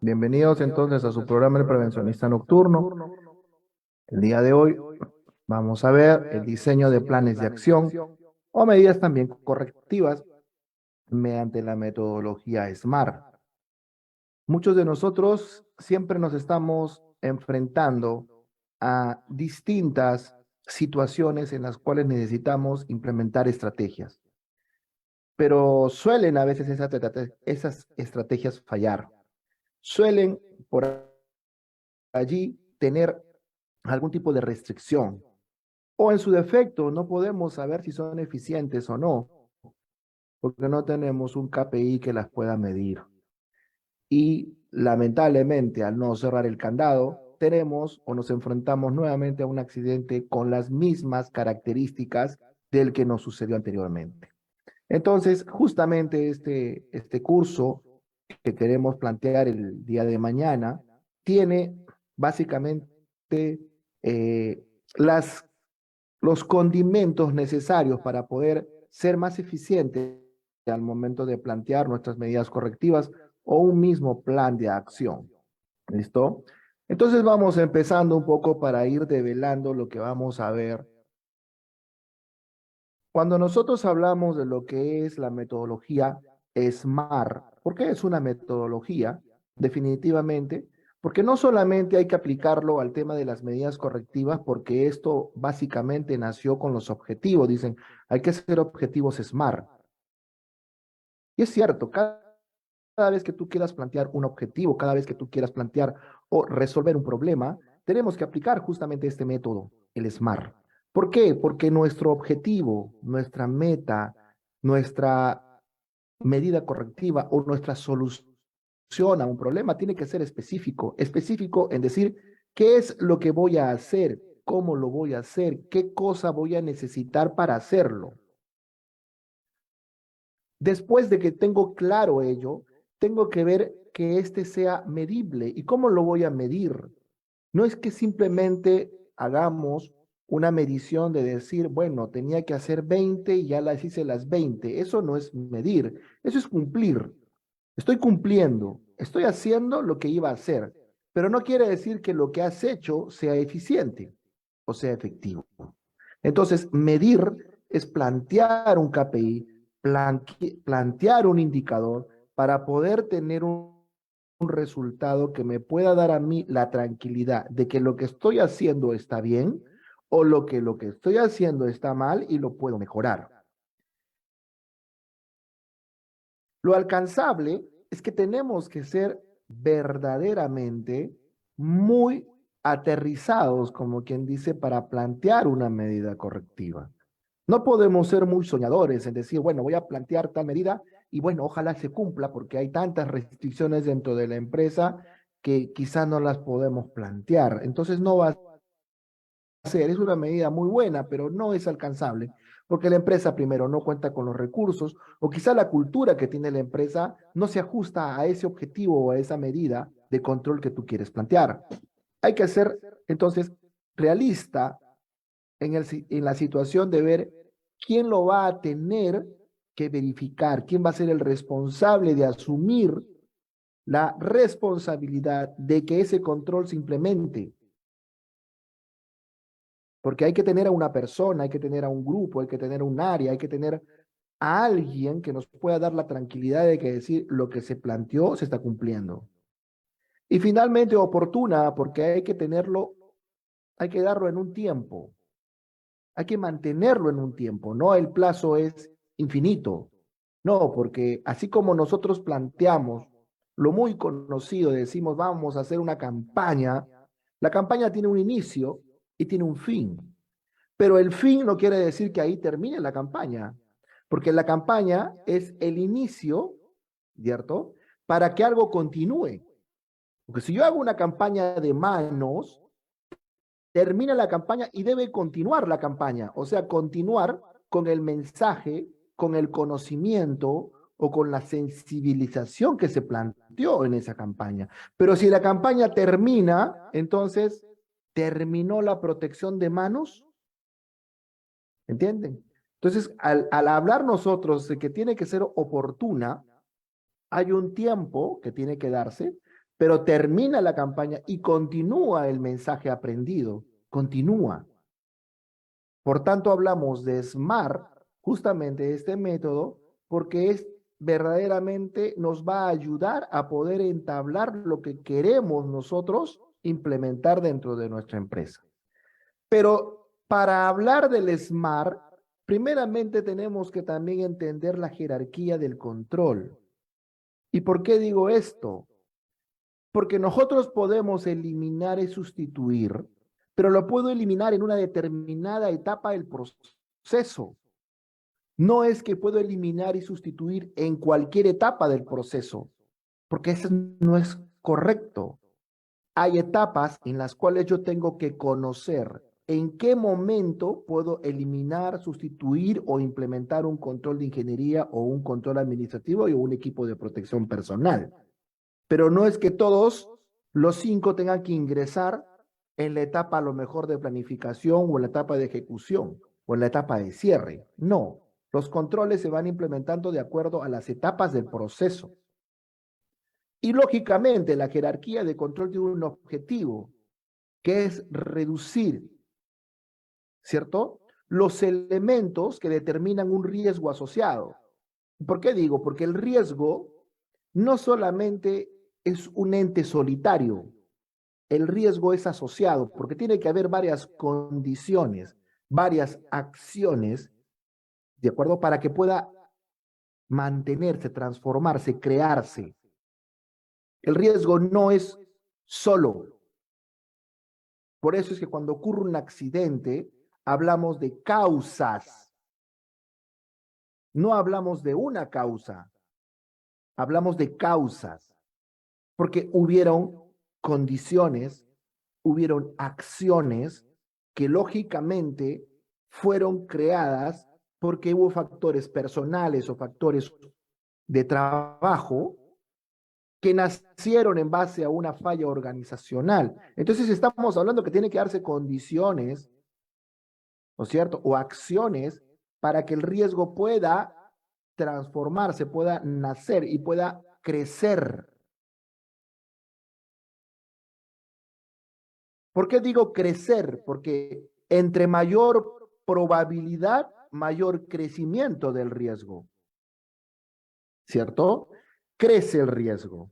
Bienvenidos entonces a su programa El Prevencionista Nocturno. El día de hoy vamos a ver el diseño de planes de acción o medidas también correctivas mediante la metodología SMART. Muchos de nosotros siempre nos estamos enfrentando a distintas situaciones en las cuales necesitamos implementar estrategias, pero suelen a veces esas estrategias fallar. Suelen por allí tener algún tipo de restricción o en su defecto no podemos saber si son eficientes o no, porque no tenemos un KPI que las pueda medir. Y lamentablemente, al no cerrar el candado, tenemos o nos enfrentamos nuevamente a un accidente con las mismas características del que nos sucedió anteriormente. Entonces, justamente este curso que queremos plantear el día de mañana tiene básicamente eh, las, los condimentos necesarios para poder ser más eficientes al momento de plantear nuestras medidas correctivas o un mismo plan de acción. ¿Listo? Entonces vamos empezando un poco para ir develando lo que vamos a ver. Cuando nosotros hablamos de lo que es la metodología SMART, ¿por qué es una metodología? Definitivamente, porque no solamente hay que aplicarlo al tema de las medidas correctivas, porque esto básicamente nació con los objetivos, dicen, hay que hacer objetivos SMART. Y es cierto, cada vez que tú quieras plantear un objetivo, cada vez que tú quieras plantear o resolver un problema, tenemos que aplicar justamente este método, el SMART. ¿Por qué? Porque nuestro objetivo, nuestra meta, nuestra medida correctiva o nuestra solución a un problema tiene que ser específico, específico en decir qué es lo que voy a hacer, cómo lo voy a hacer, qué cosa voy a necesitar para hacerlo. Después de que tengo claro ello, tengo que ver que este sea medible. ¿Y cómo lo voy a medir? No es que simplemente hagamos una medición de decir, bueno, tenía que hacer 20 y ya las hice las 20. Eso no es medir, eso es cumplir. Estoy cumpliendo, estoy haciendo lo que iba a hacer, pero no quiere decir que lo que has hecho sea eficiente o sea efectivo. Entonces, medir es plantear un KPI, plantear un indicador para poder tener un resultado que me pueda dar a mí la tranquilidad de que lo que estoy haciendo está bien o lo que estoy haciendo está mal y lo puedo mejorar. Lo alcanzable es que tenemos que ser verdaderamente muy aterrizados, como quien dice, para plantear una medida correctiva. No podemos ser muy soñadores en decir, bueno, voy a plantear tal medida y bueno, ojalá se cumpla porque hay tantas restricciones dentro de la empresa que quizás no las podemos plantear. Entonces no va a ser, es una medida muy buena, pero no es alcanzable porque la empresa primero no cuenta con los recursos o quizá la cultura que tiene la empresa no se ajusta a ese objetivo o a esa medida de control que tú quieres plantear. Hay que ser entonces realista en la situación de ver quién lo va a tener que verificar, quién va a ser el responsable de asumir la responsabilidad de que ese control se implemente. Porque hay que tener a una persona, hay que tener a un grupo, hay que tener un área, hay que tener a alguien que nos pueda dar la tranquilidad de que decir lo que se planteó se está cumpliendo. Y finalmente oportuna, porque hay que tenerlo, hay que darlo en un tiempo, hay que mantenerlo en un tiempo, no el plazo es infinito. No, porque así como nosotros planteamos lo muy conocido, decimos vamos a hacer una campaña, la campaña tiene un inicio y tiene un fin. Pero el fin no quiere decir que ahí termine la campaña, porque la campaña es el inicio, ¿cierto? Para que algo continúe. Porque si yo hago una campaña de manos, termina la campaña y debe continuar la campaña, o sea, continuar con el mensaje, con el conocimiento o con la sensibilización que se planteó en esa campaña. Pero si la campaña termina, entonces terminó la protección de manos, ¿entienden? Entonces, al hablar nosotros de que tiene que ser oportuna, hay un tiempo que tiene que darse, pero termina la campaña y continúa el mensaje aprendido, continúa. Por tanto, hablamos de SMART, justamente este método, porque es verdaderamente nos va a ayudar a poder entablar lo que queremos nosotros implementar dentro de nuestra empresa. Pero para hablar del SMART, primeramente tenemos que también entender la jerarquía del control. ¿Y por qué digo esto? Porque nosotros podemos eliminar y sustituir, pero lo puedo eliminar en una determinada etapa del proceso. No es que puedo eliminar y sustituir en cualquier etapa del proceso, porque eso no es correcto. Hay etapas en las cuales yo tengo que conocer en qué momento puedo eliminar, sustituir o implementar un control de ingeniería o un control administrativo y un equipo de protección personal. Pero no es que todos los 5 tengan que ingresar en la etapa a lo mejor de planificación o en la etapa de ejecución o en la etapa de cierre. No, los controles se van implementando de acuerdo a las etapas del proceso. Y lógicamente la jerarquía de control tiene un objetivo, que es reducir, ¿cierto? Los elementos que determinan un riesgo asociado. ¿Por qué digo? Porque el riesgo no solamente es un ente solitario, el riesgo es asociado, porque tiene que haber varias condiciones, varias acciones, ¿de acuerdo? Para que pueda mantenerse, transformarse, crearse. El riesgo no es solo. Por eso es que cuando ocurre un accidente, hablamos de causas. No hablamos de una causa, hablamos de causas, porque hubieron condiciones, hubieron acciones que lógicamente fueron creadas porque hubo factores personales o factores de trabajo que nacieron en base a una falla organizacional. Entonces estamos hablando que tiene que darse condiciones, ¿no es cierto? O acciones para que el riesgo pueda transformarse, pueda nacer y pueda crecer. ¿Por qué digo crecer? Porque entre mayor probabilidad, mayor crecimiento del riesgo, ¿cierto? Crece el riesgo.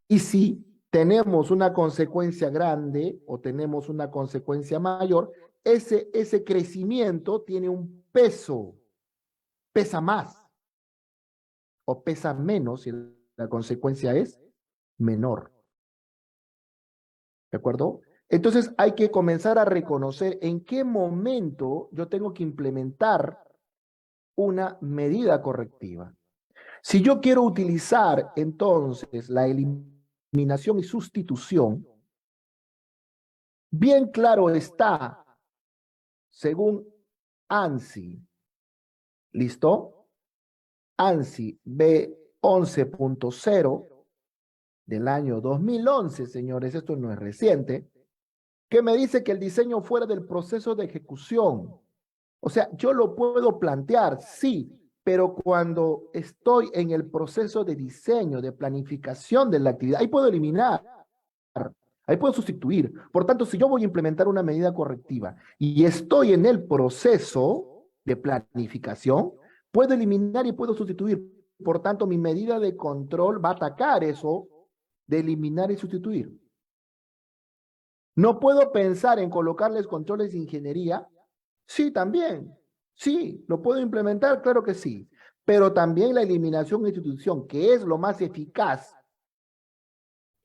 Y si tenemos una consecuencia grande o tenemos una consecuencia mayor, ese crecimiento tiene un peso, pesa más o pesa menos si la consecuencia es menor. ¿De acuerdo? Entonces hay que comenzar a reconocer en qué momento yo tengo que implementar una medida correctiva. Si yo quiero utilizar entonces la eliminación y sustitución, bien claro está, según ANSI, ¿listo? ANSI B11.0 del año 2011, señores, esto no es reciente, que me dice que el diseño fuera del proceso de ejecución. O sea, yo lo puedo plantear, sí, pero cuando estoy en el proceso de diseño, de planificación de la actividad, ahí puedo eliminar, ahí puedo sustituir. Por tanto, si yo voy a implementar una medida correctiva y estoy en el proceso de planificación, puedo eliminar y puedo sustituir. Por tanto, mi medida de control va a atacar eso de eliminar y sustituir. No puedo pensar en colocarles controles de ingeniería. Sí, también. Sí, lo puedo implementar, claro que sí. Pero también la eliminación de institución, que es lo más eficaz,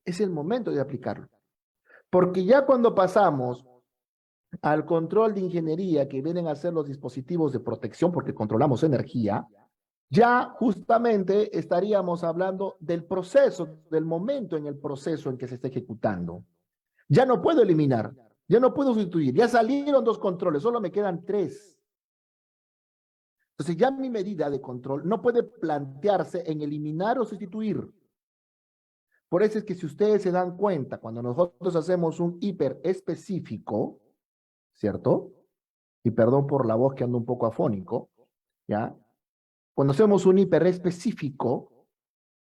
es el momento de aplicarlo. Porque ya cuando pasamos al control de ingeniería que vienen a ser los dispositivos de protección, porque controlamos energía, ya justamente estaríamos hablando del proceso, del momento en el proceso en que se está ejecutando. Ya no puedo eliminar, ya no puedo sustituir, ya salieron 2 controles, solo me quedan 3. Entonces ya mi medida de control no puede plantearse en eliminar o sustituir. Por eso es que si ustedes se dan cuenta, cuando nosotros hacemos un hiper específico, ¿cierto? Y perdón por la voz que ando un poco afónico, ¿ya? Cuando hacemos un hiper específico,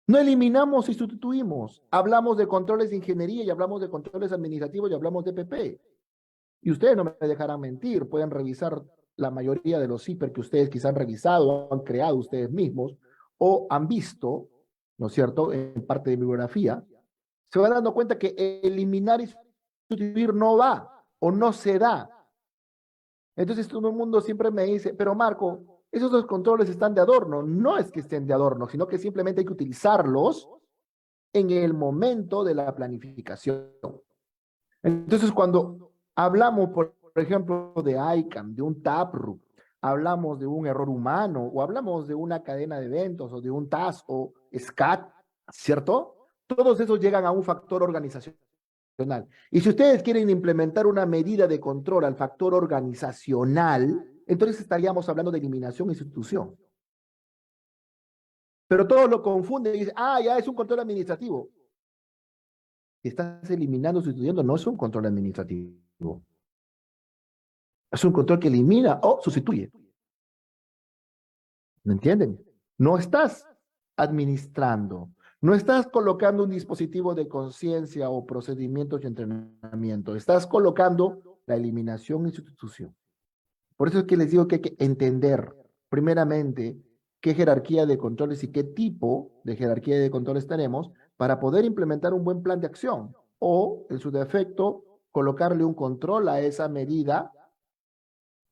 No eliminamos y sustituimos. Hablamos de controles de ingeniería y hablamos de controles administrativos y hablamos de PP. Y ustedes no me dejarán mentir, pueden revisar la mayoría de los CIPER que ustedes quizás han revisado o han creado ustedes mismos o han visto, ¿no es cierto?, en parte de bibliografía, se van dando cuenta que eliminar y sustituir no va o no se da. Entonces todo el mundo siempre me dice, pero Marco, esos dos controles están de adorno. No es que estén de adorno, sino que simplemente hay que utilizarlos en el momento de la planificación. Entonces, cuando hablamos, por ejemplo, de ICANN, de un taproot, hablamos de un error humano, o hablamos de una cadena de eventos, o de un task, o SCAT, ¿cierto? Todos esos llegan a un factor organizacional. Y si ustedes quieren implementar una medida de control al factor organizacional, entonces estaríamos hablando de eliminación y sustitución. Pero todos lo confunden y dicen, ah, ya es un control administrativo. Estás eliminando, sustituyendo, no es un control administrativo. Es un control que elimina o sustituye. ¿Me entienden? No estás administrando, no estás colocando un dispositivo de conciencia o procedimientos de entrenamiento, estás colocando la eliminación y sustitución. Por eso es que les digo que hay que entender, primeramente, qué jerarquía de controles y qué tipo de jerarquía de controles tenemos para poder implementar un buen plan de acción o, en su defecto, colocarle un control a esa medida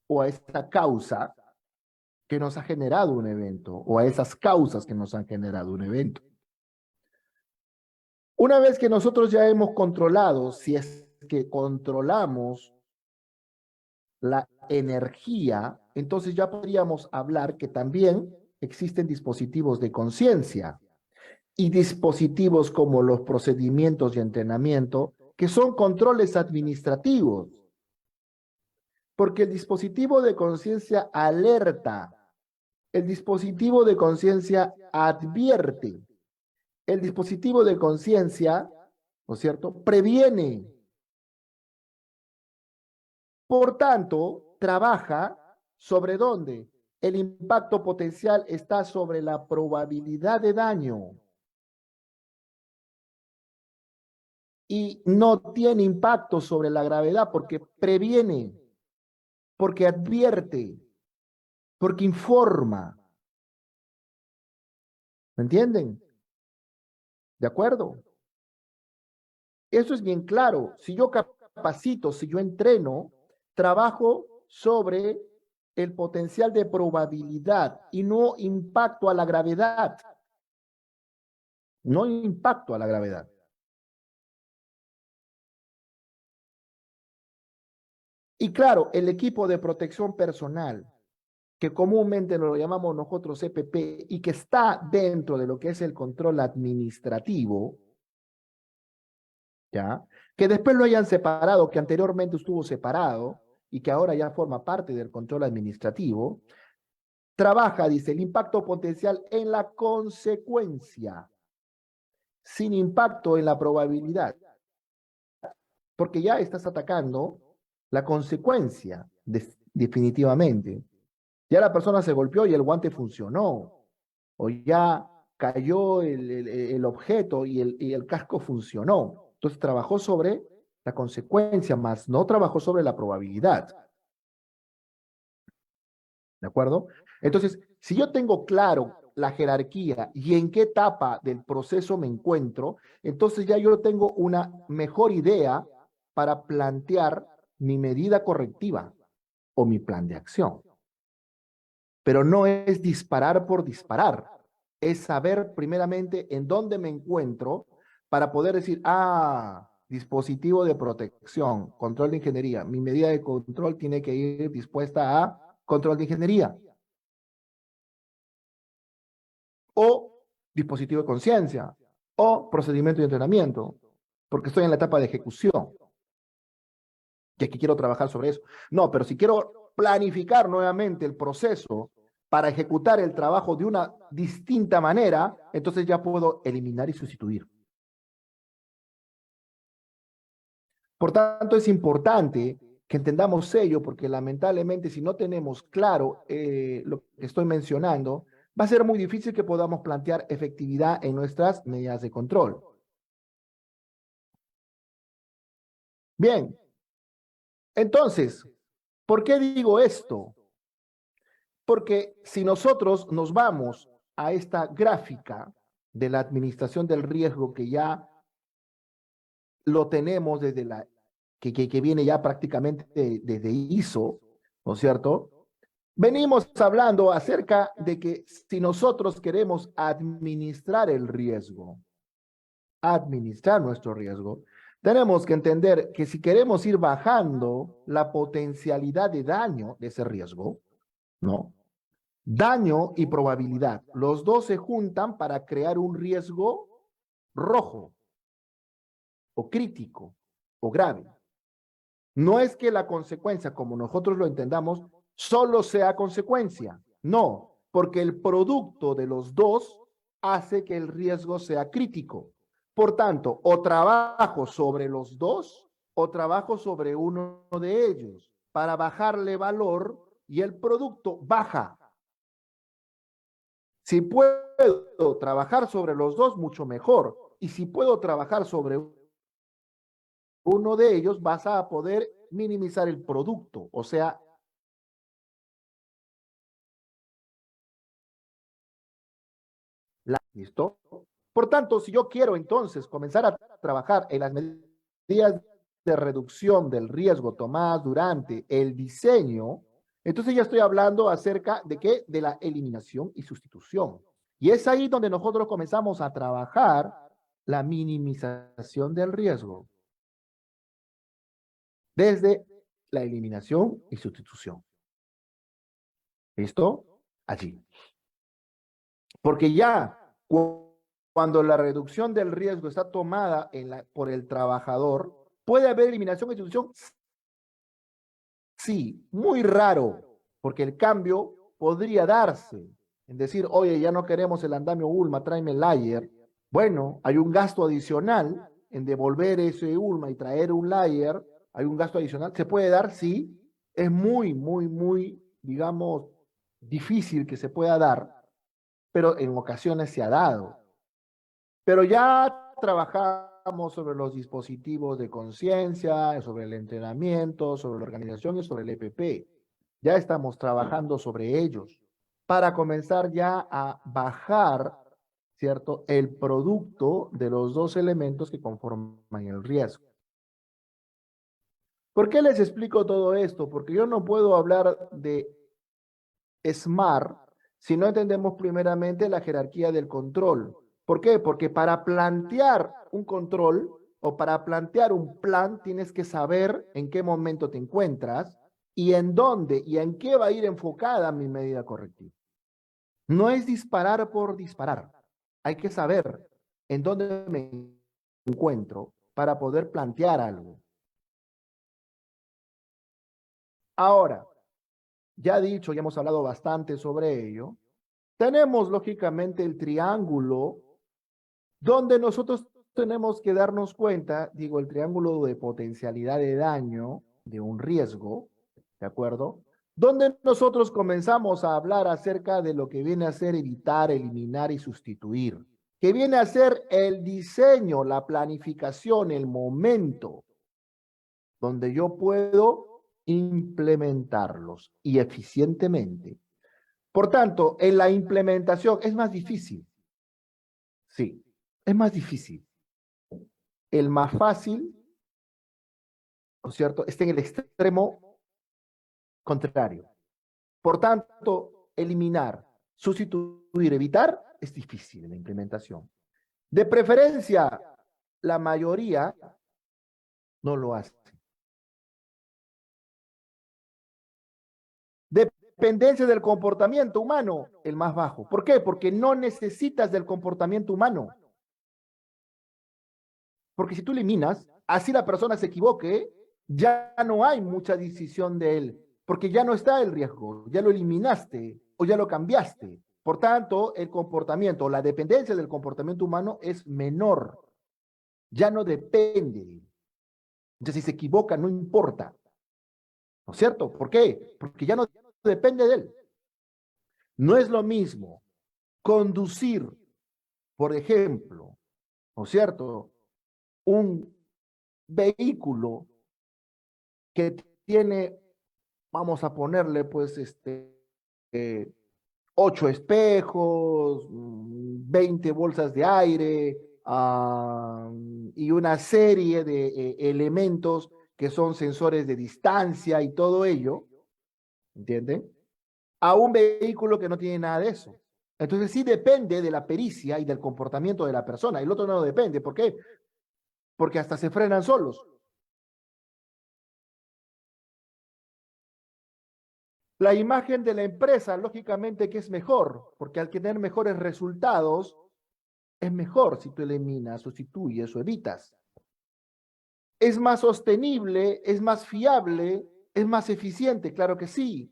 o a esa causa que nos ha generado un evento o a esas causas que nos han generado un evento. Una vez que nosotros ya hemos controlado, si es que controlamos la energía, entonces ya podríamos hablar que también existen dispositivos de conciencia y dispositivos como los procedimientos de entrenamiento, que son controles administrativos, porque el dispositivo de conciencia alerta, el dispositivo de conciencia advierte, el dispositivo de conciencia, ¿no es cierto?, previene. Por tanto, trabaja sobre dónde el impacto potencial está sobre la probabilidad de daño y no tiene impacto sobre la gravedad porque previene, porque advierte, porque informa. ¿Me entienden? ¿De acuerdo? Eso es bien claro. Si yo capacito, si yo entreno, trabajo sobre el potencial de probabilidad y no impacto a la gravedad. No impacto a la gravedad. Y claro, el equipo de protección personal, que comúnmente lo llamamos nosotros EPP y que está dentro de lo que es el control administrativo, ¿ya? Que después lo hayan separado, que anteriormente estuvo separado y que ahora ya forma parte del control administrativo, trabaja, dice, el impacto potencial en la consecuencia, sin impacto en la probabilidad, porque ya estás atacando la consecuencia, definitivamente. Ya la persona se golpeó y el guante funcionó, o ya cayó el objeto y el casco funcionó. Entonces trabajó sobre la consecuencia, más no trabajó sobre la probabilidad. ¿De acuerdo? Entonces, si yo tengo claro la jerarquía y en qué etapa del proceso me encuentro, entonces ya yo tengo una mejor idea para plantear mi medida correctiva o mi plan de acción. Pero no es disparar por disparar, es saber primeramente en dónde me encuentro para poder decir, ah, dispositivo de protección, control de ingeniería. Mi medida de control tiene que ir dispuesta a control de ingeniería. O dispositivo de conciencia, o procedimiento de entrenamiento, porque estoy en la etapa de ejecución, y aquí quiero trabajar sobre eso. No, pero si quiero planificar nuevamente el proceso para ejecutar el trabajo de una distinta manera, entonces ya puedo eliminar y sustituir. Por tanto, es importante que entendamos ello, porque lamentablemente si no tenemos claro lo que estoy mencionando, va a ser muy difícil que podamos plantear efectividad en nuestras medidas de control. Bien, entonces, ¿por qué digo esto? Porque si nosotros nos vamos a esta gráfica de la administración del riesgo que ya lo tenemos desde que viene ya prácticamente desde ISO, ¿no es cierto? Venimos hablando acerca de que si nosotros queremos administrar nuestro riesgo, tenemos que entender que si queremos ir bajando la potencialidad de daño de ese riesgo, ¿no? Daño y probabilidad, los dos se juntan para crear un riesgo rojo o crítico o grave. No es que la consecuencia, como nosotros lo entendamos, solo sea consecuencia. No, porque el producto de los dos hace que el riesgo sea crítico. Por tanto, o trabajo sobre los dos o trabajo sobre uno de ellos para bajarle valor y el producto baja. Si puedo trabajar sobre los dos, mucho mejor. Y si puedo trabajar sobre uno de ellos, vas a poder minimizar el producto. O sea, ¿listo? Por tanto, si yo quiero entonces comenzar a trabajar en las medidas de reducción del riesgo tomadas durante el diseño, entonces ya estoy hablando acerca de qué? De la eliminación y sustitución. Y es ahí donde nosotros comenzamos a trabajar la minimización del riesgo desde la eliminación y sustitución. ¿Listo? Allí. Porque ya cuando la reducción del riesgo está tomada por el trabajador, ¿puede haber eliminación y sustitución? Sí, muy raro, porque el cambio podría darse. En decir, oye, ya no queremos el andamio Ulma, tráeme el layer. Bueno, hay un gasto adicional en devolver ese Ulma y traer un layer. Hay un gasto adicional. ¿Se puede dar? Sí. Es muy, digamos, difícil que se pueda dar, pero en ocasiones se ha dado. Pero ya trabajamos sobre los dispositivos de conciencia, sobre el entrenamiento, sobre la organización y sobre el EPP. Ya estamos trabajando sobre ellos para comenzar ya a bajar, ¿cierto?, el producto de los dos elementos que conforman el riesgo. ¿Por qué les explico todo esto? Porque yo no puedo hablar de SMART si no entendemos primeramente la jerarquía del control. ¿Por qué? Porque para plantear un control o para plantear un plan tienes que saber en qué momento te encuentras y en dónde y en qué va a ir enfocada mi medida correctiva. No es disparar por disparar. Hay que saber en dónde me encuentro para poder plantear algo. Ahora, ya dicho, ya hemos hablado bastante sobre ello. Tenemos lógicamente el triángulo donde nosotros tenemos que darnos cuenta, digo, el triángulo de potencialidad de daño de un riesgo, ¿de acuerdo? Donde nosotros comenzamos a hablar acerca de lo que viene a ser evitar, eliminar y sustituir, que viene a ser el diseño, la planificación, el momento donde yo puedo implementarlos y eficientemente. Por tanto, en la implementación es más difícil. Sí, es más difícil. El más fácil, ¿no es cierto?, está en el extremo contrario. Por tanto, eliminar, sustituir, evitar es difícil en la implementación. De preferencia, la mayoría no lo hace. Dependencia del comportamiento humano, el más bajo. ¿Por qué? Porque no necesitas del comportamiento humano. Porque si tú eliminas, así la persona se equivoque, ya no hay mucha decisión de él, porque ya no está el riesgo, ya lo eliminaste o ya lo cambiaste. Por tanto, el comportamiento, la dependencia del comportamiento humano es menor, ya no depende. Entonces, si se equivoca, no importa. ¿No es cierto? ¿Por qué? Porque ya no depende de él. No es lo mismo conducir, por ejemplo, ¿no es cierto?, un vehículo que tiene, vamos a ponerle, pues, 8 espejos, 20 bolsas de aire, y una serie de elementos que son sensores de distancia y todo ello, ¿entienden? A un vehículo que no tiene nada de eso. Entonces sí depende de la pericia y del comportamiento de la persona. El otro no depende. ¿Por qué? Porque hasta se frenan solos. La imagen de la empresa, lógicamente que es mejor, porque al tener mejores resultados, es mejor si tú eliminas, sustituyes o evitas. ¿Es más sostenible? ¿Es más fiable? ¿Es más eficiente? Claro que sí.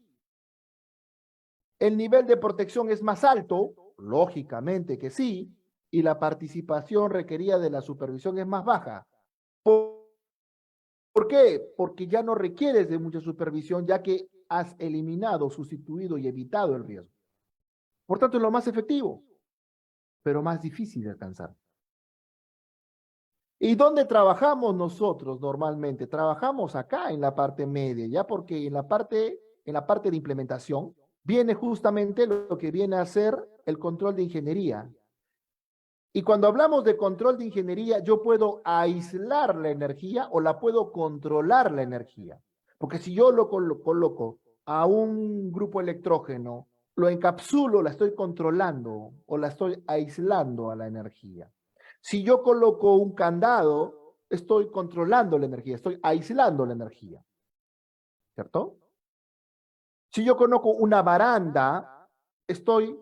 ¿El nivel de protección es más alto? Lógicamente que sí. ¿Y la participación requerida de la supervisión es más baja? ¿Por qué? Porque ya no requieres de mucha supervisión, ya que has eliminado, sustituido y evitado el riesgo. Por tanto, es lo más efectivo, pero más difícil de alcanzar. ¿Y dónde trabajamos nosotros normalmente? Trabajamos acá en la parte media, ya porque en la parte de implementación viene justamente lo que viene a ser el control de ingeniería. Y cuando hablamos de control de ingeniería, yo puedo aislar la energía o la puedo controlar la energía. Porque si yo lo coloco a un grupo electrógeno, lo encapsulo, la estoy controlando o la estoy aislando a la energía. Si yo coloco un candado, estoy controlando la energía, estoy aislando la energía. ¿Cierto? Si yo coloco una baranda, estoy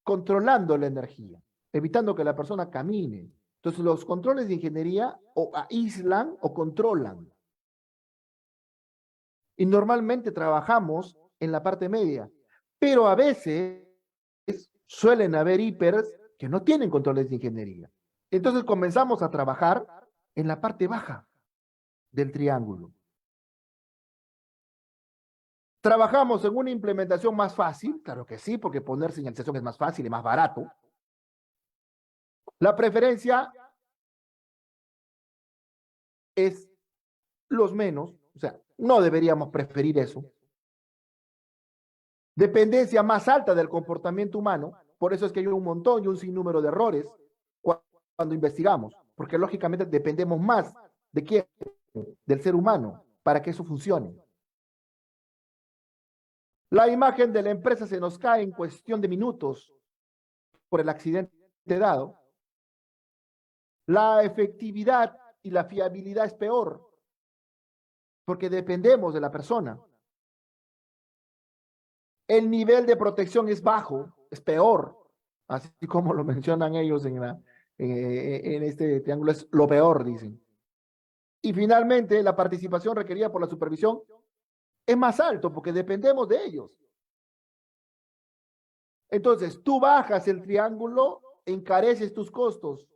controlando la energía, evitando que la persona camine. Entonces, los controles de ingeniería o aíslan o controlan. Y normalmente trabajamos en la parte media, pero a veces suelen haber hipers que no tienen controles de ingeniería. Entonces comenzamos a trabajar en la parte baja del triángulo. ¿Trabajamos en una implementación más fácil? Claro que sí, porque poner señalización es más fácil y más barato. La preferencia es los menos, o sea, no deberíamos preferir eso. Dependencia más alta del comportamiento humano, por eso es que hay un montón y un sinnúmero de errores cuando investigamos, porque lógicamente dependemos más de quién, del ser humano, para que eso funcione. La imagen de la empresa se nos cae en cuestión de minutos por el accidente dado. La efectividad y la fiabilidad es peor, porque dependemos de la persona. El nivel de protección es bajo, es peor, así como lo mencionan ellos en este triángulo, es lo peor, dicen. Y finalmente, la participación requerida por la supervisión es más alto porque dependemos de ellos. Entonces, tú bajas el triángulo, encareces tus costos.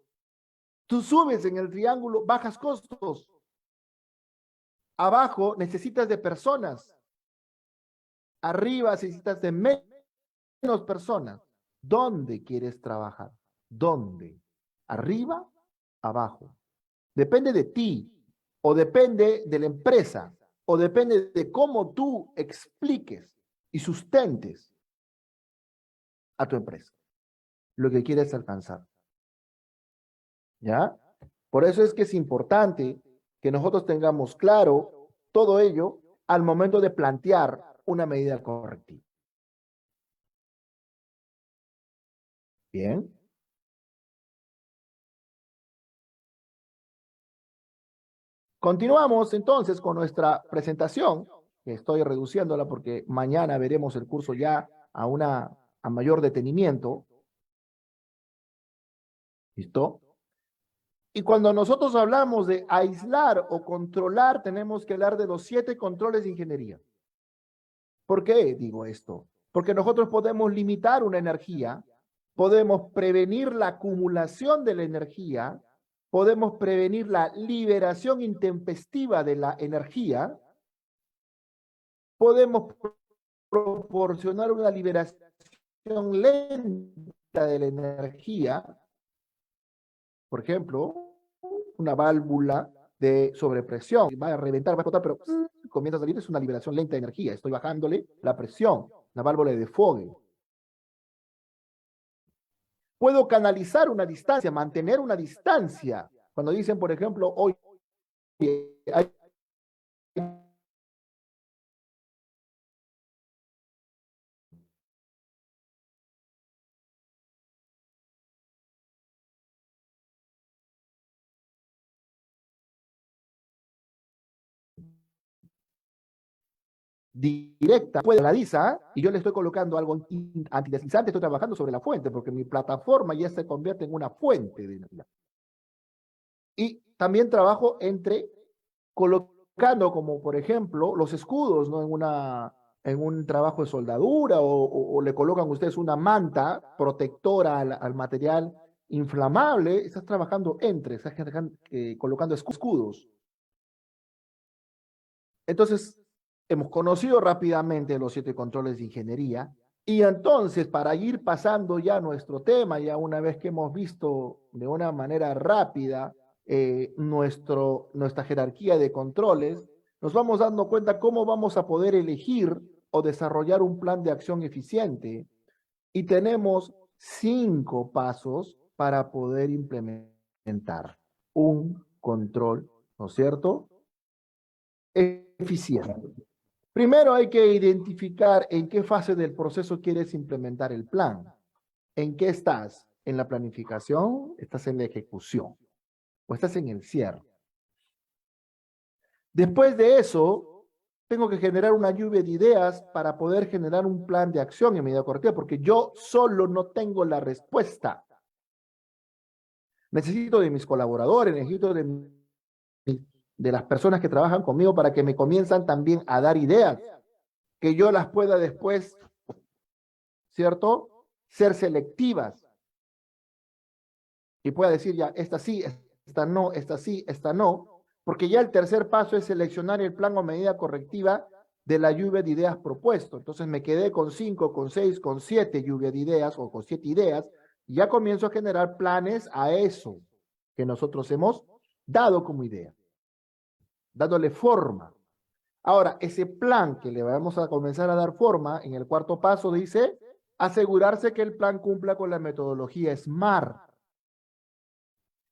Tú subes en el triángulo, bajas costos. Abajo necesitas de personas. Arriba necesitas de menos personas. ¿Dónde quieres trabajar? ¿Dónde? ¿Arriba? ¿Abajo? Depende de ti, o depende de la empresa, o depende de cómo tú expliques y sustentes a tu empresa lo que quieres alcanzar. ¿Ya? Por eso es que es importante que nosotros tengamos claro todo ello al momento de plantear una medida correctiva. Bien. Continuamos entonces con nuestra presentación, que estoy reduciéndola porque mañana veremos el curso ya a mayor detenimiento. ¿Listo? Y cuando nosotros hablamos de aislar o controlar, tenemos que hablar de los 7 controles de ingeniería. ¿Por qué digo esto? Porque nosotros podemos limitar una energía, podemos prevenir la acumulación de la energía, podemos prevenir la liberación intempestiva de la energía, podemos proporcionar una liberación lenta de la energía, por ejemplo, una válvula de sobrepresión, va a reventar, va a explotar, pero comienza a salir, es una liberación lenta de energía. Estoy bajándole la presión, la válvula de Fogg. Puedo canalizar una distancia, mantener una distancia. Cuando dicen, por ejemplo, hoy hay directa, puede canaliza, y yo le estoy colocando algo antideslizante, estoy trabajando sobre la fuente, porque mi plataforma ya se convierte en una fuente de energía. Y también trabajo entre colocando como, por ejemplo, los escudos, ¿no? En un trabajo de soldadura o le colocan ustedes una manta protectora al material inflamable, estás trabajando estás colocando escudos. Entonces, hemos conocido rápidamente los 7 controles de ingeniería y entonces para ir pasando ya nuestro tema, ya una vez que hemos visto de una manera rápida nuestra jerarquía de controles, nos vamos dando cuenta cómo vamos a poder elegir o desarrollar un plan de acción eficiente y tenemos 5 pasos para poder implementar un control, ¿no es cierto? Eficiente. Primero hay que identificar en qué fase del proceso quieres implementar el plan. ¿En qué estás? ¿En la planificación? ¿Estás en la ejecución? ¿O estás en el cierre? Después de eso, tengo que generar una lluvia de ideas para poder generar un plan de acción en medida correcta, porque yo solo no tengo la respuesta. Necesito de mis colaboradores, necesito de las personas que trabajan conmigo para que me comiencen también a dar ideas, que yo las pueda después, ¿cierto? Ser selectivas y pueda decir ya, esta sí, esta no, esta sí, esta no, porque ya el tercer paso es seleccionar el plan o medida correctiva de la lluvia de ideas propuesto. Entonces me quedé con 5, con 6, con 7 lluvia de ideas o con 7 ideas y ya comienzo a generar planes a eso que nosotros hemos dado como idea, dándole forma. Ahora, ese plan que le vamos a comenzar a dar forma, en el cuarto paso dice, asegurarse que el plan cumpla con la metodología SMART,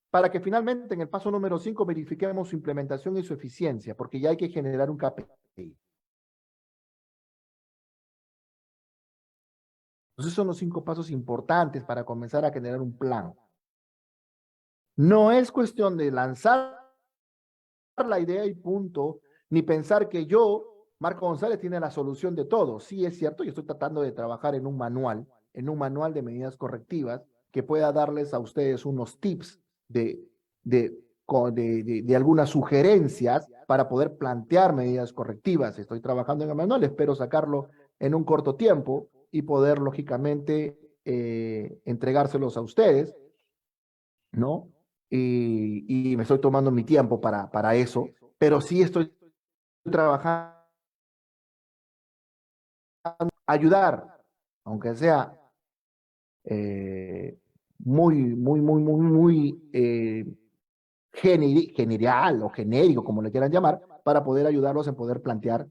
para que finalmente en el paso número 5 verifiquemos su implementación y su eficiencia, porque ya hay que generar un KPI. Entonces son los 5 pasos importantes para comenzar a generar un plan. No es cuestión de lanzar la idea y punto, ni pensar que yo, Marco González, tiene la solución de todo. Sí, es cierto, yo estoy tratando de trabajar en un manual de medidas correctivas que pueda darles a ustedes unos tips de algunas sugerencias para poder plantear medidas correctivas. Estoy trabajando en el manual, espero sacarlo en un corto tiempo y poder, lógicamente, entregárselos a ustedes, ¿no? Y me estoy tomando mi tiempo para eso, pero sí estoy trabajando, ayudar, aunque sea eh, muy general o genérico, como le quieran llamar, para poder ayudarlos en poder plantear,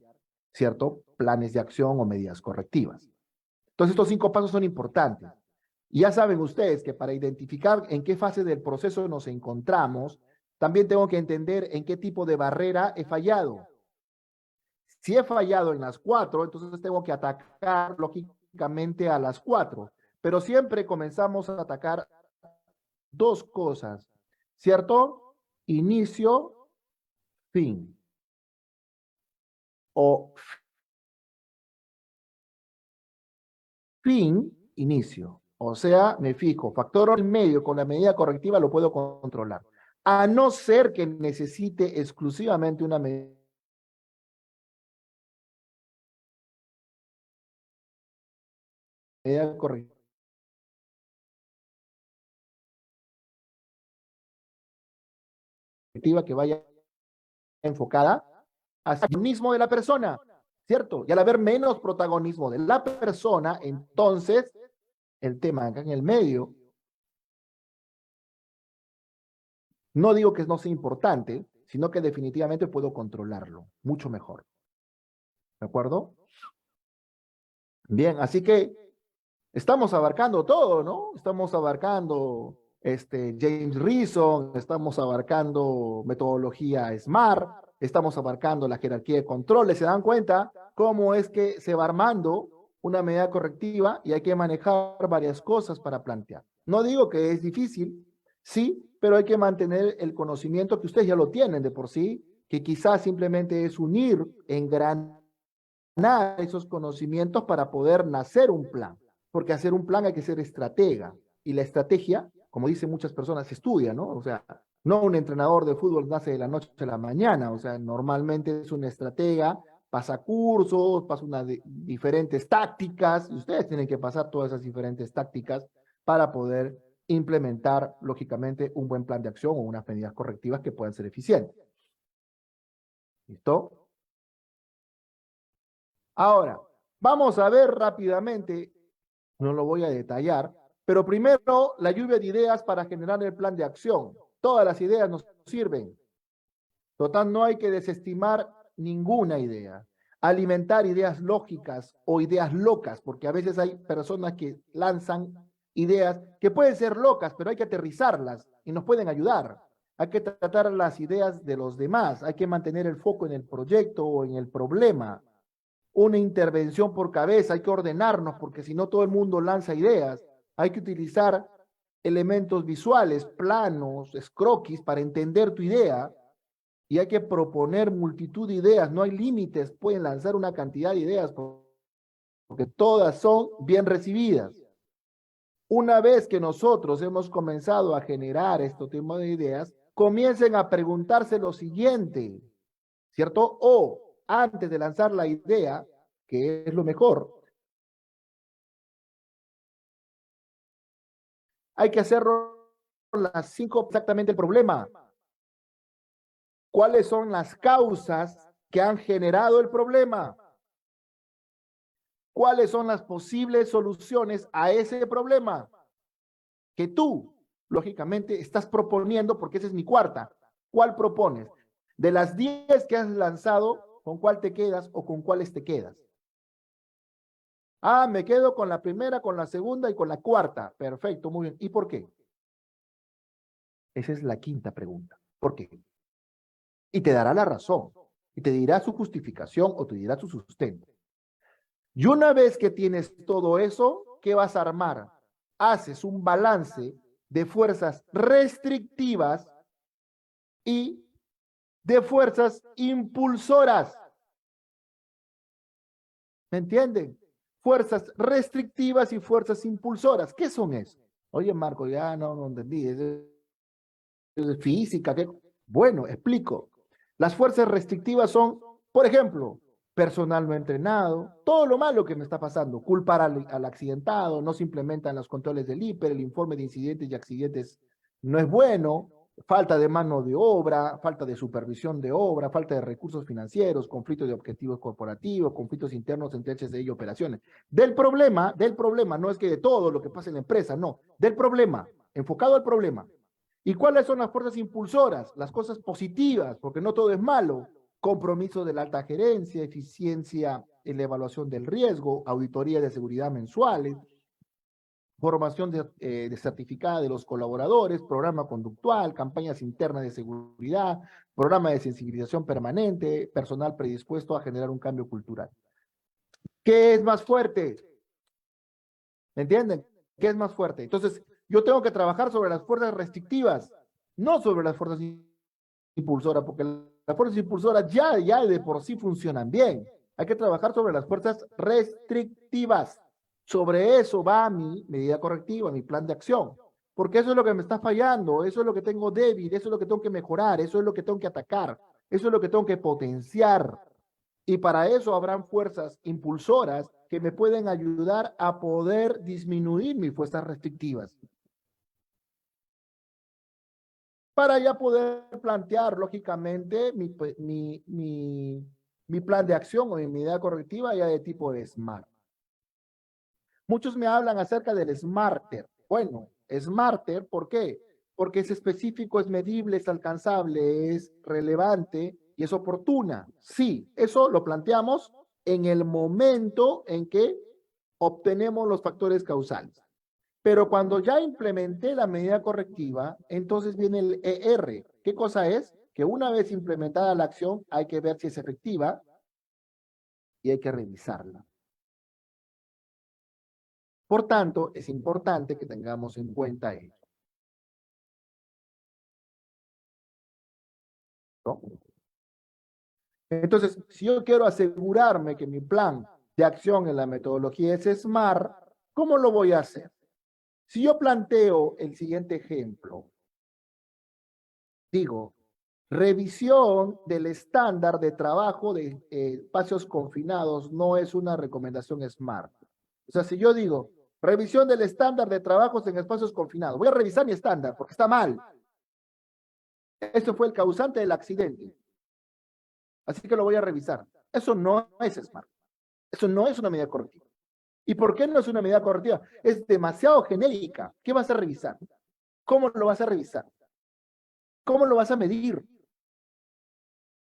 ¿cierto?, planes de acción o medidas correctivas. Entonces, estos 5 pasos son importantes. Y ya saben ustedes que para identificar en qué fase del proceso nos encontramos, también tengo que entender en qué tipo de barrera he fallado. Si he fallado en las 4, entonces tengo que atacar lógicamente a las 4. Pero siempre comenzamos a atacar 2 cosas, ¿cierto? Inicio, fin. O fin, inicio. O sea, me fijo, factor medio con la medida correctiva lo puedo controlar. A no ser que necesite exclusivamente una medida correctiva que vaya enfocada hacia el mismo de la persona, ¿cierto? Y al haber menos protagonismo de la persona, entonces el tema acá en el medio. No digo que no sea importante, sino que definitivamente puedo controlarlo mucho mejor. ¿De acuerdo? Bien, así que estamos abarcando todo, ¿no? Estamos abarcando James Reason, estamos abarcando metodología SMART, estamos abarcando la jerarquía de controles. ¿Se dan cuenta cómo es que se va armando una medida correctiva y hay que manejar varias cosas para plantear? No digo que es difícil, sí, pero hay que mantener el conocimiento que ustedes ya lo tienen de por sí, que quizás simplemente es unir, engranar esos conocimientos para poder nacer un plan, porque hacer un plan hay que ser estratega, y la estrategia, como dicen muchas personas, se estudia, ¿no? O sea, no un entrenador de fútbol nace de la noche a la mañana, o sea, normalmente es un estratega, pasa cursos, pasa diferentes tácticas, y ustedes tienen que pasar todas esas diferentes tácticas para poder implementar, lógicamente, un buen plan de acción o unas medidas correctivas que puedan ser eficientes. ¿Listo? Ahora, vamos a ver rápidamente, no lo voy a detallar, pero primero la lluvia de ideas para generar el plan de acción. Todas las ideas nos sirven. Total, no hay que desestimar ninguna idea. Alimentar ideas lógicas o ideas locas, porque a veces hay personas que lanzan ideas que pueden ser locas, pero hay que aterrizarlas y nos pueden ayudar. Hay que tratar las ideas de los demás, hay que mantener el foco en el proyecto o en el problema. Una intervención por cabeza, hay que ordenarnos porque si no todo el mundo lanza ideas. Hay que utilizar elementos visuales, planos, croquis para entender tu idea y hay que proponer multitud de ideas, no hay límites, pueden lanzar una cantidad de ideas porque todas son bien recibidas. Una vez que nosotros hemos comenzado a generar este tipo de ideas, comiencen a preguntarse lo siguiente, ¿cierto? O antes de lanzar la idea, que es lo mejor, hay que hacerlo las 5 exactamente el problema. ¿Cuáles son las causas que han generado el problema? ¿Cuáles son las posibles soluciones a ese problema que tú, lógicamente, estás proponiendo? Porque esa es mi cuarta. ¿Cuál propones? De las 10 que has lanzado, ¿con cuál te quedas o con cuáles te quedas? Ah, me quedo con la primera, con la segunda y con la cuarta. Perfecto, muy bien. ¿Y por qué? Esa es la quinta pregunta. ¿Por qué? Y te dará la razón. Y te dirá su justificación o te dirá su sustento. Y una vez que tienes todo eso, ¿qué vas a armar? Haces un balance de fuerzas restrictivas y de fuerzas impulsoras. ¿Me entienden? Fuerzas restrictivas y fuerzas impulsoras. ¿Qué son eso? Oye, Marco, ya no entendí. Es física. ¿Qué? Bueno, explico. Las fuerzas restrictivas son, por ejemplo, personal no entrenado, todo lo malo que me está pasando, culpar al accidentado, no se implementan los controles del hiper, el informe de incidentes y accidentes no es bueno, falta de mano de obra, falta de supervisión de obra, falta de recursos financieros, conflictos de objetivos corporativos, conflictos internos entre HSI y operaciones. Del problema, no es que de todo lo que pasa en la empresa, no, del problema, enfocado al problema. ¿Y cuáles son las fuerzas impulsoras? Las cosas positivas, porque no todo es malo. Compromiso de la alta gerencia, eficiencia en la evaluación del riesgo, auditoría de seguridad mensuales, formación de certificada de los colaboradores, programa conductual, campañas internas de seguridad, programa de sensibilización permanente, personal predispuesto a generar un cambio cultural. ¿Qué es más fuerte? ¿Me entienden? ¿Qué es más fuerte? Entonces, yo tengo que trabajar sobre las fuerzas restrictivas, no sobre las fuerzas impulsoras, porque las fuerzas impulsoras ya de por sí funcionan bien. Hay que trabajar sobre las fuerzas restrictivas. Sobre eso va mi medida correctiva, mi plan de acción. Porque eso es lo que me está fallando, eso es lo que tengo débil, eso es lo que tengo que mejorar, eso es lo que tengo que atacar, eso es lo que tengo que potenciar. Y para eso habrán fuerzas impulsoras que me pueden ayudar a poder disminuir mis fuerzas restrictivas. Para ya poder plantear lógicamente mi plan de acción o mi medida correctiva ya de tipo de SMART. Muchos me hablan acerca del Smarter. Bueno, Smarter, ¿por qué? Porque es específico, es medible, es alcanzable, es relevante y es oportuna. Sí, eso lo planteamos en el momento en que obtenemos los factores causales. Pero cuando ya implementé la medida correctiva, entonces viene el ER. ¿Qué cosa es? Que una vez implementada la acción, hay que ver si es efectiva y hay que revisarla. Por tanto, es importante que tengamos en cuenta ello, ¿no? Entonces, si yo quiero asegurarme que mi plan de acción en la metodología es SMART, ¿cómo lo voy a hacer? Si yo planteo el siguiente ejemplo, digo, revisión del estándar de trabajo de espacios confinados no es una recomendación SMART. O sea, si yo digo, revisión del estándar de trabajos en espacios confinados, voy a revisar mi estándar porque está mal. Eso fue el causante del accidente. Así que lo voy a revisar. Eso no es SMART. Eso no es una medida correctiva. ¿Y por qué no es una medida correctiva? Es demasiado genérica. ¿Qué vas a revisar? ¿Cómo lo vas a revisar? ¿Cómo lo vas a medir?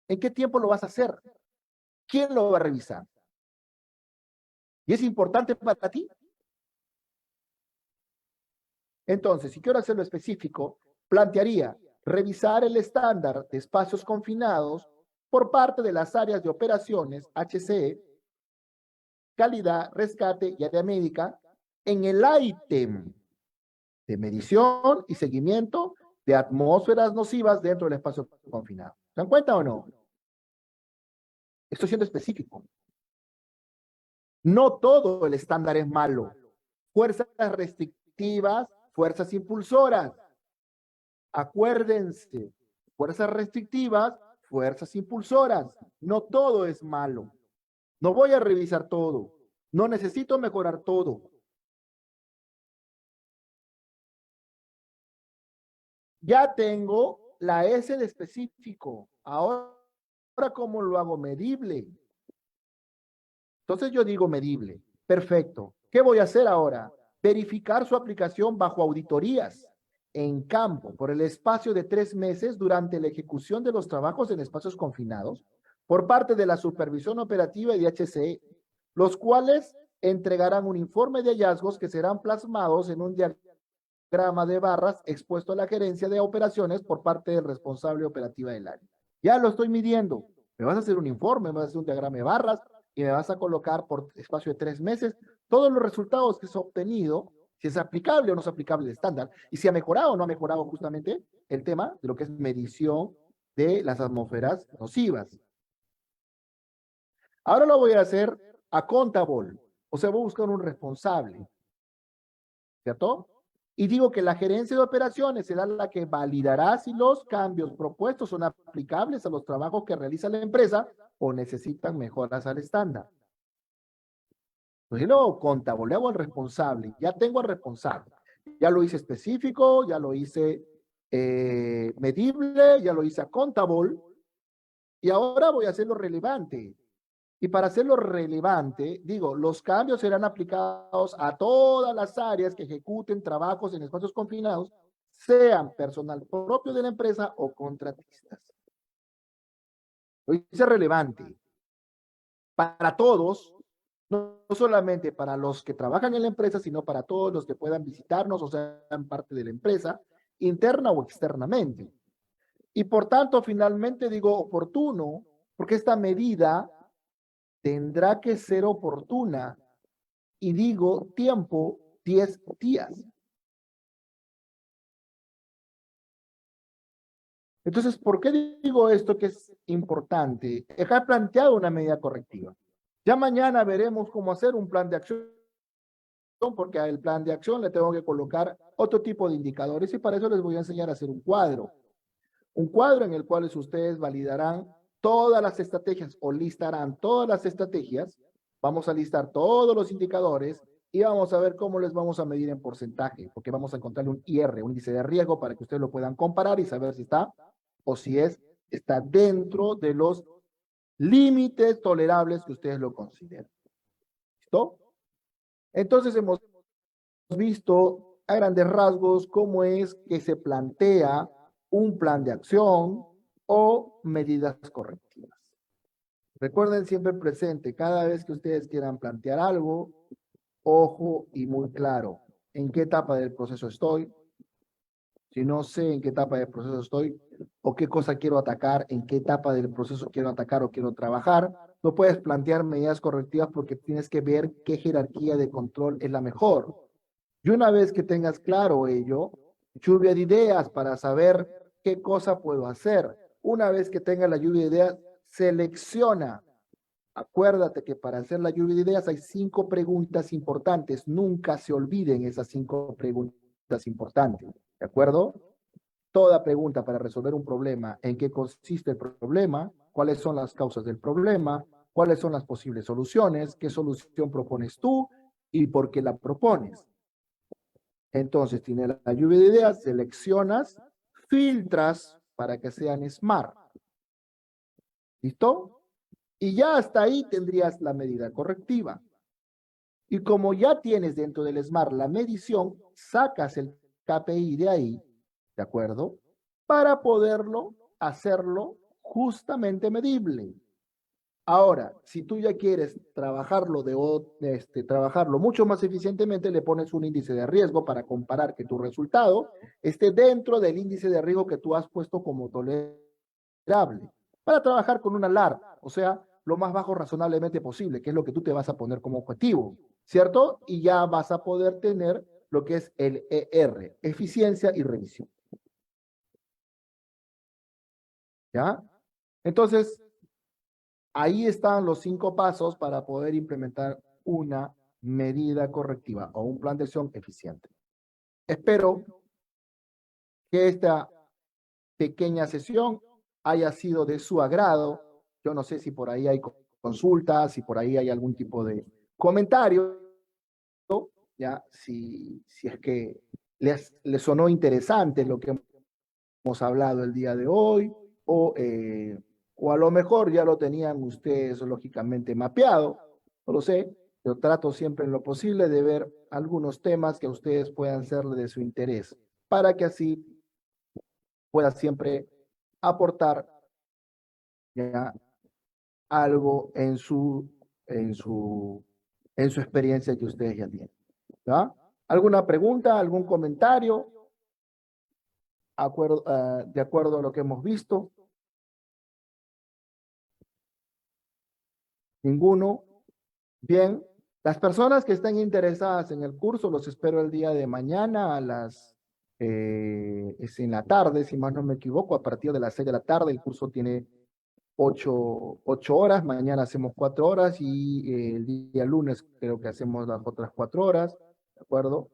¿En qué tiempo lo vas a hacer? ¿Quién lo va a revisar? ¿Y es importante para ti? Entonces, si quiero hacerlo específico, plantearía revisar el estándar de espacios confinados por parte de las áreas de operaciones HCE, calidad, rescate y área médica en el ítem de medición y seguimiento de atmósferas nocivas dentro del espacio confinado. ¿Se dan cuenta o no? Estoy siendo específico. No todo el estándar es malo. Fuerzas restrictivas, fuerzas impulsoras. Acuérdense, fuerzas restrictivas, fuerzas impulsoras. No todo es malo. No voy a revisar todo. No necesito mejorar todo. Ya tengo la S de específico. Ahora, ¿cómo lo hago? Medible. Entonces yo digo medible. Perfecto. ¿Qué voy a hacer ahora? Verificar su aplicación bajo auditorías en campo por el espacio de 3 meses durante la ejecución de los trabajos en espacios confinados por parte de la supervisión operativa y de HCE, los cuales entregarán un informe de hallazgos que serán plasmados en un diagrama de barras expuesto a la gerencia de operaciones por parte del responsable operativa del área. Ya lo estoy midiendo. Me vas a hacer un informe, me vas a hacer un diagrama de barras y me vas a colocar por espacio de 3 meses todos los resultados que se ha obtenido, si es aplicable o no es aplicable el estándar, y si ha mejorado o no ha mejorado justamente el tema de lo que es medición de las atmósferas nocivas. Ahora lo voy a hacer accountable, o sea, voy a buscar un responsable, ¿cierto? Y digo que la gerencia de operaciones será la que validará si los cambios propuestos son aplicables a los trabajos que realiza la empresa o necesitan mejoras al estándar. Entonces, luego contable, hago al responsable, ya tengo al responsable, ya lo hice específico, ya lo hice medible, ya lo hice accountable, y ahora voy a hacerlo relevante. Y para hacerlo relevante, digo, los cambios serán aplicados a todas las áreas que ejecuten trabajos en espacios confinados, sean personal propio de la empresa o contratistas. Lo hice relevante para todos, no solamente para los que trabajan en la empresa, sino para todos los que puedan visitarnos o sean parte de la empresa, interna o externamente. Y por tanto, finalmente digo oportuno, porque esta medida tendrá que ser oportuna. Y digo tiempo, 10 días. Entonces, ¿por qué digo esto que es importante? Dejar planteado una medida correctiva. Ya mañana veremos cómo hacer un plan de acción, porque al plan de acción le tengo que colocar otro tipo de indicadores y para eso les voy a enseñar a hacer un cuadro. Un cuadro en el cual ustedes validarán todas las estrategias o listarán todas las estrategias. Vamos a listar todos los indicadores y vamos a ver cómo les vamos a medir en porcentaje, porque vamos a encontrarle un IR, un índice de riesgo, para que ustedes lo puedan comparar y saber si está o si está dentro de los límites tolerables que ustedes lo consideren. ¿Listo? Entonces hemos visto a grandes rasgos cómo es que se plantea un plan de acción o medidas correctivas. Recuerden siempre presente, cada vez que ustedes quieran plantear algo, ojo y muy claro, ¿en qué etapa del proceso estoy? Si no sé en qué etapa del proceso estoy o qué cosa quiero atacar, en qué etapa del proceso quiero atacar o quiero trabajar, no puedes plantear medidas correctivas porque tienes que ver qué jerarquía de control es la mejor. Y una vez que tengas claro ello, lluvia de ideas para saber qué cosa puedo hacer. Una vez que tengas la lluvia de ideas, selecciona. Acuérdate que para hacer la lluvia de ideas hay 5 preguntas importantes. Nunca se olviden esas 5 preguntas importantes. ¿De acuerdo? Toda pregunta para resolver un problema, ¿en qué consiste el problema? ¿Cuáles son las causas del problema? ¿Cuáles son las posibles soluciones? ¿Qué solución propones tú? ¿Y por qué la propones? Entonces, tiene la lluvia de ideas, seleccionas, filtras para que sean SMART. ¿Listo? Y ya hasta ahí tendrías la medida correctiva. Y como ya tienes dentro del SMART la medición, sacas el KPI de ahí, ¿de acuerdo? Para poderlo hacerlo justamente medible. Ahora, si tú ya quieres trabajarlo mucho más eficientemente, le pones un índice de riesgo para comparar que tu resultado esté dentro del índice de riesgo que tú has puesto como tolerable. Para trabajar con una LAR, o sea, lo más bajo razonablemente posible, que es lo que tú te vas a poner como objetivo, ¿cierto? Y ya vas a poder tener lo que es el ER, eficiencia y revisión. ¿Ya? Entonces, ahí están los 5 pasos para poder implementar una medida correctiva o un plan de acción eficiente. Espero que esta pequeña sesión haya sido de su agrado. Yo no sé si por ahí hay consultas, si por ahí hay algún tipo de comentario, ya, si es que les sonó interesante lo que hemos hablado el día de hoy, o a lo mejor ya lo tenían ustedes lógicamente mapeado, no lo sé. Yo trato siempre en lo posible de ver algunos temas que a ustedes puedan ser de su interés, para que así pueda siempre aportar ya algo en su experiencia que ustedes ya tienen. ¿Ya? ¿Alguna pregunta, algún comentario de acuerdo a lo que hemos visto? ¿Ninguno? Bien. Las personas que estén interesadas en el curso, los espero el día de mañana es en la tarde, si más no me equivoco, a partir de las 6 de la tarde. El curso tiene 8 horas, mañana hacemos 4 horas y el día lunes creo que hacemos las otras 4 horas, ¿de acuerdo?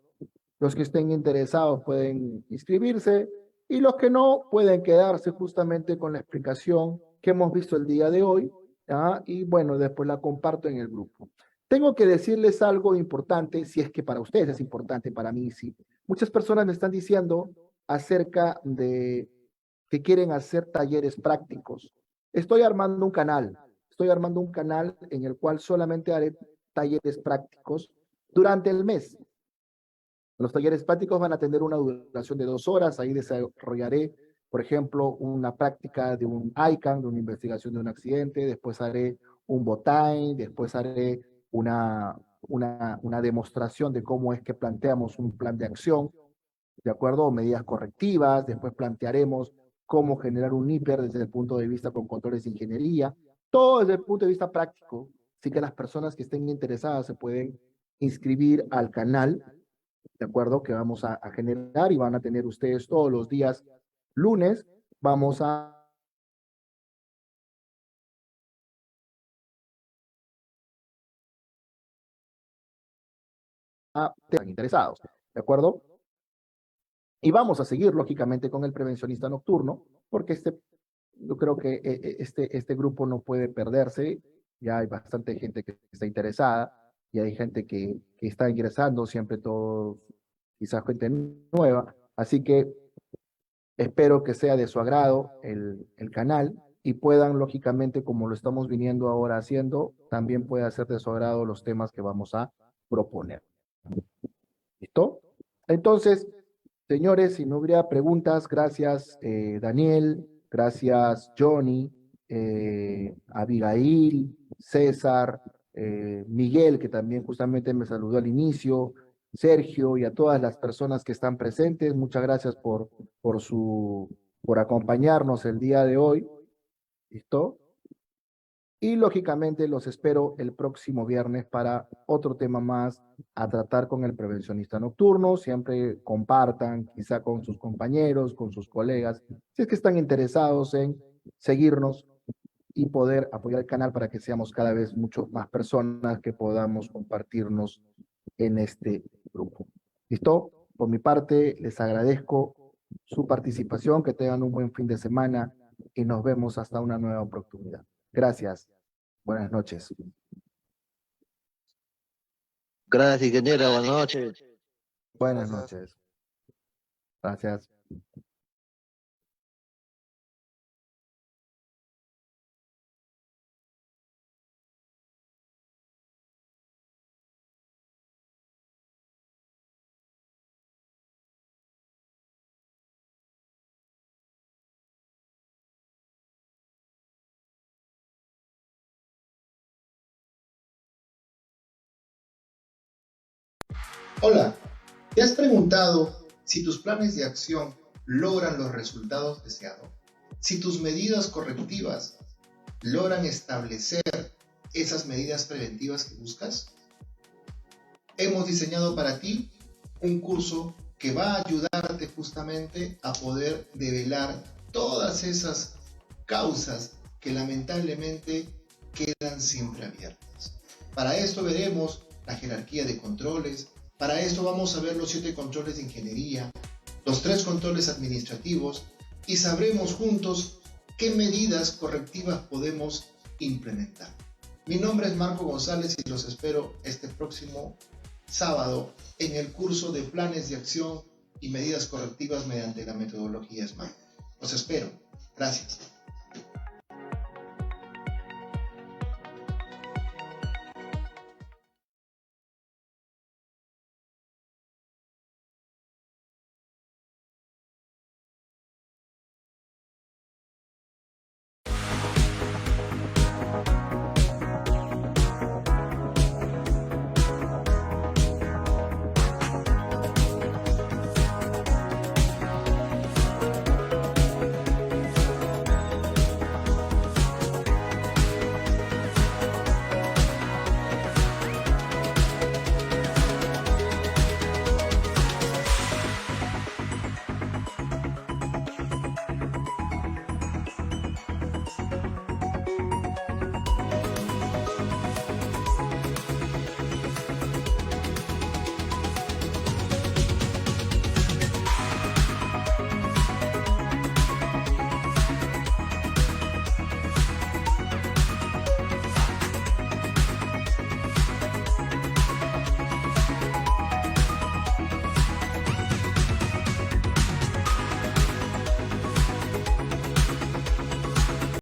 Los que estén interesados pueden inscribirse y los que no pueden quedarse justamente con la explicación que hemos visto el día de hoy, ¿ya? Y bueno, después la comparto en el grupo. Tengo que decirles algo importante, si es que para ustedes es importante, para mí sí. Muchas personas me están diciendo acerca de que quieren hacer talleres prácticos. Estoy armando un canal en el cual solamente haré talleres prácticos durante el mes. Los talleres prácticos van a tener una duración de 2 horas. Ahí desarrollaré, por ejemplo, una práctica de un ICANN, de una investigación de un accidente. Después haré un botine. Después haré una demostración de cómo es que planteamos un plan de acción, ¿de acuerdo? O medidas correctivas. Después plantearemos cómo generar un hiper desde el punto de vista con controles de ingeniería. Todo desde el punto de vista práctico. Así que las personas que estén interesadas se pueden inscribir al canal, ¿de acuerdo? Que vamos a generar y van a tener ustedes todos los días lunes. Vamos estar interesados, ¿de acuerdo? Y vamos a seguir, lógicamente, con el prevencionista nocturno, porque yo creo que este grupo no puede perderse. Ya hay bastante gente que está interesada y hay gente que está ingresando, siempre todos, quizás gente nueva. Así que espero que sea de su agrado el canal y puedan, lógicamente, como lo estamos viniendo ahora haciendo, también pueda ser de su agrado los temas que vamos a proponer. ¿Listo? Entonces, señores, si no hubiera preguntas, gracias Daniel, gracias Johnny, Abigail, César, Miguel, que también justamente me saludó al inicio, Sergio y a todas las personas que están presentes. Muchas gracias por acompañarnos el día de hoy. ¿Listo? Y lógicamente los espero el próximo viernes para otro tema más a tratar con el prevencionista nocturno. Siempre compartan, quizá con sus compañeros, con sus colegas, si es que están interesados en seguirnos y poder apoyar el canal para que seamos cada vez mucho más personas que podamos compartirnos en este grupo. ¿Listo? Por mi parte, les agradezco su participación, que tengan un buen fin de semana y nos vemos hasta una nueva oportunidad. Gracias. Buenas noches. Gracias, ingeniera. Buenas noches. Buenas noches. Gracias. Hola, ¿te has preguntado si tus planes de acción logran los resultados deseados? Si tus medidas correctivas logran establecer esas medidas preventivas que buscas? Hemos diseñado para ti un curso que va a ayudarte justamente a poder develar todas esas causas que lamentablemente quedan siempre abiertas. Para esto veremos la jerarquía de controles, para esto vamos a ver los 7 controles de ingeniería, los 3 controles administrativos y sabremos juntos qué medidas correctivas podemos implementar. Mi nombre es Marco González y los espero este próximo sábado en el curso de planes de acción y medidas correctivas mediante la metodología SMART. Los espero. Gracias.